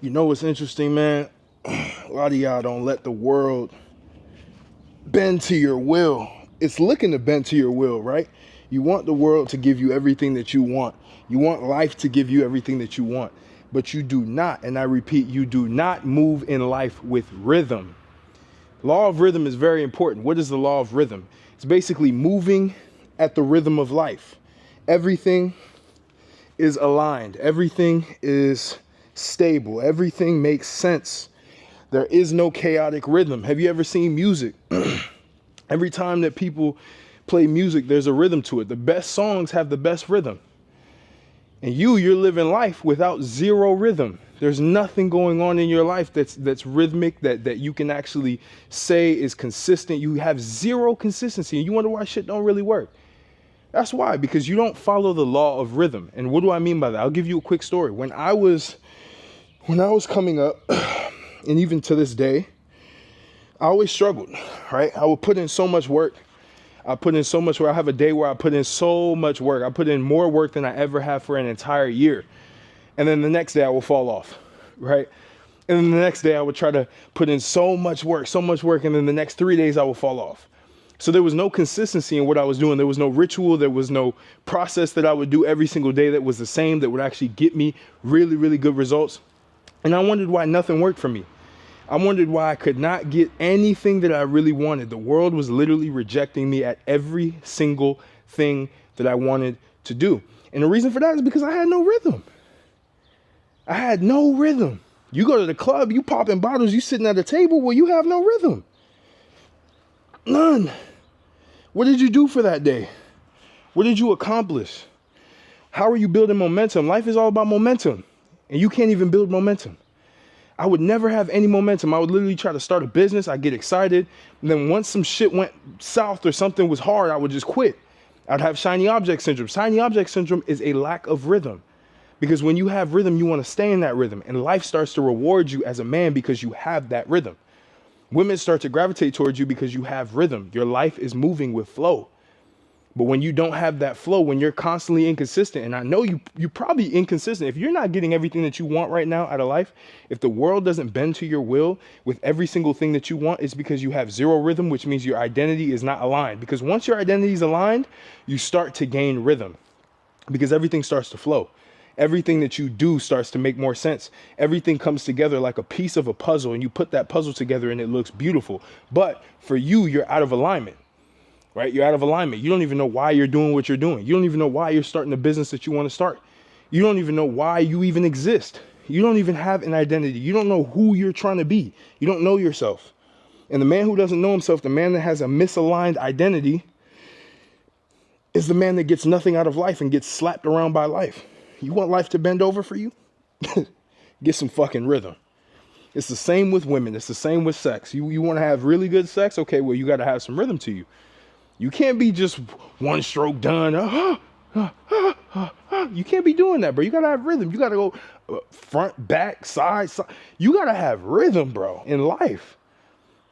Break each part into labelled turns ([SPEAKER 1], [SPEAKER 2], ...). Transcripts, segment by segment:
[SPEAKER 1] You know what's interesting, man? A lot of y'all don't let the world bend to your will. It's looking to bend to your will, right? You want the world to give you everything that you want. You want life to give you everything that you want. But you do not, and I repeat, you do not move in life with rhythm. Law of rhythm is very important. What is the law of rhythm? It's basically moving at the rhythm of life. Everything is aligned. Everything is stable. Everything makes sense. There is no chaotic rhythm. Have you ever seen music? Every time that people play music, there's a rhythm to it. The best songs have the best rhythm. And you're living life without zero rhythm. There's nothing going on in your life that's rhythmic, that you can actually say is consistent. You have zero consistency, and you wonder why shit don't really work. That's why, because you don't follow the law of rhythm. And what do I mean by that? I'll give you a quick story. When I was coming up, and even to this day, I always struggled, right? I would put in so much work. I have a day where I put in so much work. I put in more work than I ever have for an entire year. And then the next day I will fall off, right? And then the next day I would try to put in so much work. And then the next 3 days I will fall off. So there was no consistency in what I was doing. There was no ritual. There was no process that I would do every single day that was the same, that would actually get me really, really good results. And I wondered why nothing worked for me. I wondered why I could not get anything that I really wanted. The world was literally rejecting me at every single thing that I wanted to do. And the reason for that is because I had no rhythm. I had no rhythm. You go to the club, you popping bottles, you sitting at a table where you have no rhythm. None. What did you do for that day? What did you accomplish? How are you building momentum? Life is all about momentum, and you can't even build momentum. I would never have any momentum. I would literally try to start a business. I'd get excited. And then once some shit went south or something was hard, I would just quit. I'd have shiny object syndrome. Shiny object syndrome is a lack of rhythm, because when you have rhythm, you want to stay in that rhythm, and life starts to reward you as a man because you have that rhythm. Women start to gravitate towards you because you have rhythm. Your life is moving with flow. But when you don't have that flow, when you're constantly inconsistent, and I know you're probably inconsistent. If you're not getting everything that you want right now out of life, if the world doesn't bend to your will with every single thing that you want, it's because you have zero rhythm, which means your identity is not aligned. Because once your identity is aligned, you start to gain rhythm, because everything starts to flow. Everything that you do starts to make more sense. Everything comes together like a piece of a puzzle, and you put that puzzle together and it looks beautiful. But for you, you're out of alignment. Right? You're out of alignment. You don't even know why you're doing what you're doing. You don't even know why you're starting the business that you want to start. You don't even know why you even exist. You don't even have an identity. You don't know who you're trying to be. You don't know yourself. And the man who doesn't know himself, the man that has a misaligned identity, is the man that gets nothing out of life and gets slapped around by life. You want life to bend over for you? Get some fucking rhythm. It's the same with women. It's the same with sex. You want to have really good sex? Okay, well, you got to have some rhythm to you. You can't be just one stroke done. You can't be doing that, bro. You got to have rhythm. You got to go front, back, side. You got to have rhythm, bro, in life.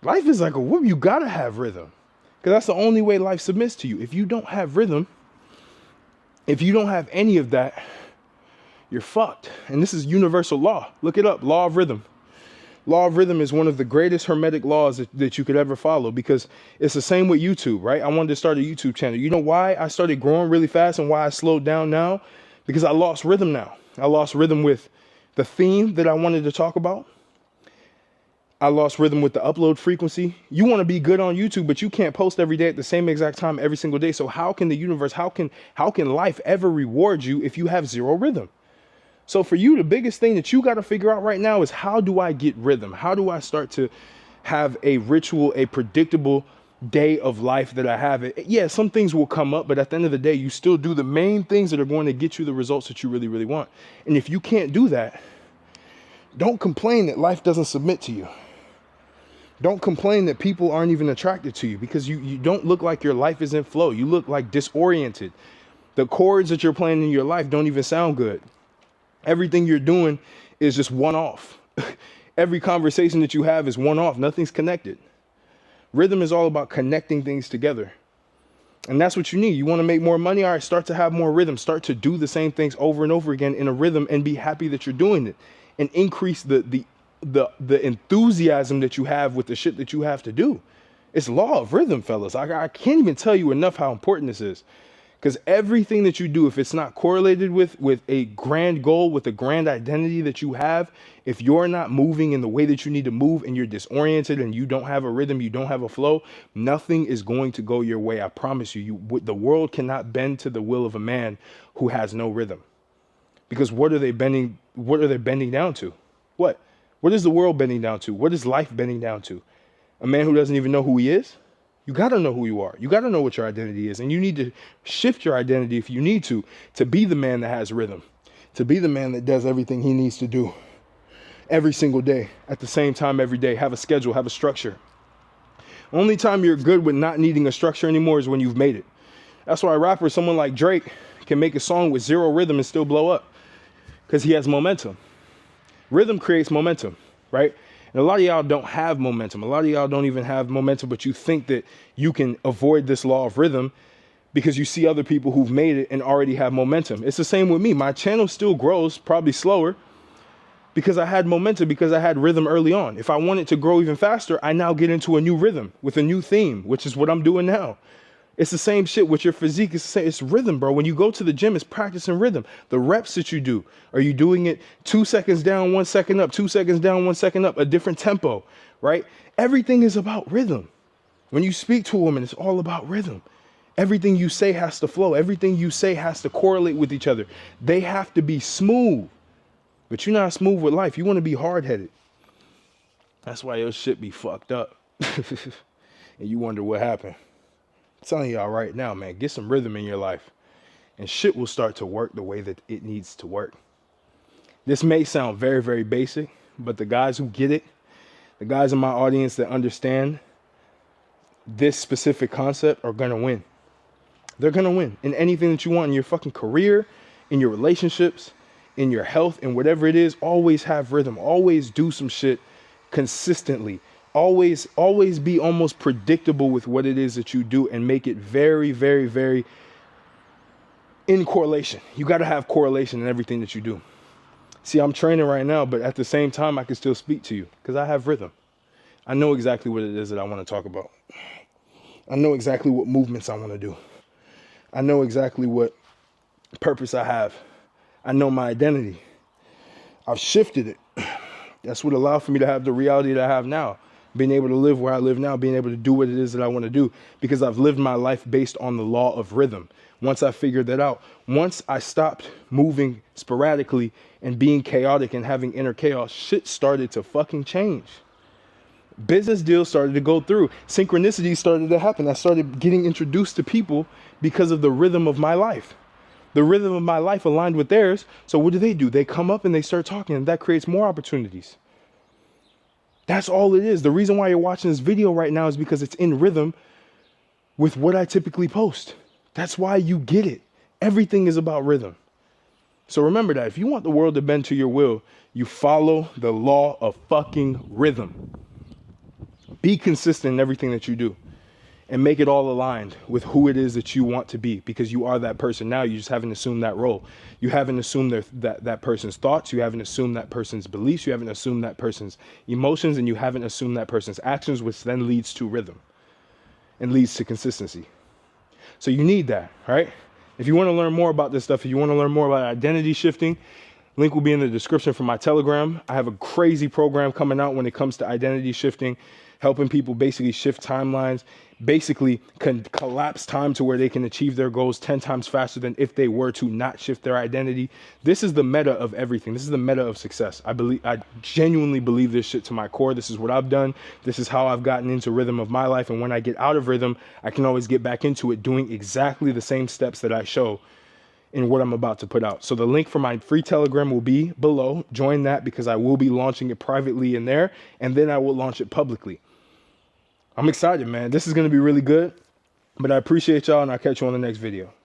[SPEAKER 1] Life is like a whoop. You got to have rhythm, because that's the only way life submits to you. If you don't have rhythm, if you don't have any of that, you're fucked. And this is universal law. Look it up. Law of rhythm. Law of rhythm is one of the greatest hermetic laws that you could ever follow, because it's the same with YouTube, right? I wanted to start a YouTube channel. You know why I started growing really fast and why I slowed down now? Because I lost rhythm now. I lost rhythm with the theme that I wanted to talk about. I lost rhythm with the upload frequency. You want to be good on YouTube, but you can't post every day at the same exact time every single day. So how can the universe, how can life ever reward you if you have zero rhythm? So for you, the biggest thing that you got to figure out right now is, how do I get rhythm? How do I start to have a ritual, a predictable day of life that I have? Yeah, some things will come up, but at the end of the day, you still do the main things that are going to get you the results that you really, really want. And if you can't do that, don't complain that life doesn't submit to you. Don't complain that people aren't even attracted to you, because you don't look like your life is in flow. You look like disoriented. The chords that you're playing in your life don't even sound good. Everything you're doing is just one-off. Every conversation that you have is one-off. Nothing's connected. Rhythm is all about connecting things together. And that's what you need. You want to make more money? All right, start to have more rhythm. Start to do the same things over and over again in a rhythm, and be happy that you're doing it. and increase the enthusiasm that you have with the shit that you have to do. It's law of rhythm, fellas. I can't even tell you enough how important this is. Because everything that you do, if it's not correlated with a grand goal, with a grand identity that you have, if you're not moving in the way that you need to move and you're disoriented and you don't have a rhythm, you don't have a flow, nothing is going to go your way. I promise you, the world cannot bend to the will of a man who has no rhythm. Because what are they bending down to? What is the world bending down to? What is life bending down to? A man who doesn't even know who he is? You got to know who you are. You got to know what your identity is. And you need to shift your identity if you need to be the man that has rhythm, to be the man that does everything he needs to do every single day, at the same time every day. Have a schedule, have a structure. Only time you're good with not needing a structure anymore is when you've made it. That's why rappers, someone like Drake, can make a song with zero rhythm and still blow up, because he has momentum. Rhythm creates momentum, right? And a lot of y'all don't have momentum. A lot of y'all don't even have momentum, but you think that you can avoid this law of rhythm because you see other people who've made it and already have momentum. It's the same with me. My channel still grows, probably slower, because I had momentum, because I had rhythm early on. If I want it to grow even faster, I now get into a new rhythm with a new theme, which is what I'm doing now. It's the same shit with your physique. It's the same. It's rhythm, bro. When you go to the gym, it's practicing rhythm. The reps that you do, are you doing it 2 seconds down, 1 second up, 2 seconds down, 1 second up, a different tempo, right? Everything is about rhythm. When you speak to a woman, it's all about rhythm. Everything you say has to flow. Everything you say has to correlate with each other. They have to be smooth. But you're not smooth with life. You want to be hard-headed. That's why your shit be fucked up. And you wonder what happened. I'm telling y'all right now, man, get some rhythm in your life and shit will start to work the way that it needs to work. This may sound very, very basic, but the guys who get it, the guys in my audience that understand this specific concept are going to win. They're going to win in anything that you want in your fucking career, in your relationships, in your health, and whatever it is. Always have rhythm. Always do some shit consistently. Always be almost predictable with what it is that you do and make it very, very, very in correlation. You got to have correlation in everything that you do. See, I'm training right now, but at the same time, I can still speak to you because I have rhythm. I know exactly what it is that I want to talk about. I know exactly what movements I want to do. I know exactly what purpose I have. I know my identity. I've shifted it. That's what allowed for me to have the reality that I have now. Being able to live where I live now, being able to do what it is that I want to do, because I've lived my life based on the law of rhythm. Once I figured that out, once I stopped moving sporadically and being chaotic and having inner chaos, shit started to fucking change. Business deals started to go through. Synchronicities started to happen. I started getting introduced to people because of the rhythm of my life. The rhythm of my life aligned with theirs. So what do? They come up and they start talking, and that creates more opportunities. That's all it is. The reason why you're watching this video right now is because it's in rhythm with what I typically post. That's why you get it. Everything is about rhythm. So remember that if you want the world to bend to your will, you follow the law of fucking rhythm. Be consistent in everything that you do and make it all aligned with who it is that you want to be, because you are that person now. You just haven't assumed that role. You haven't assumed that person's thoughts. You haven't assumed that person's beliefs. You haven't assumed that person's emotions, and you haven't assumed that person's actions, which then leads to rhythm and leads to consistency. So you need that, right? If you want to learn more about this stuff, if you want to learn more about identity shifting, link will be in the description for my Telegram. I have a crazy program coming out when it comes to identity shifting, helping people basically shift timelines, basically can collapse time to where they can achieve their goals 10 times faster than if they were to not shift their identity. This is the meta of everything. This is the meta of success. I genuinely believe this shit to my core. This is what I've done. This is how I've gotten into rhythm of my life. And when I get out of rhythm, I can always get back into it doing exactly the same steps that I show in what I'm about to put out. So the link for my free Telegram will be below. Join that, because I will be launching it privately in there, and then I will launch it publicly. I'm excited, man. This is going to be really good, but I appreciate y'all, and I'll catch you on the next video.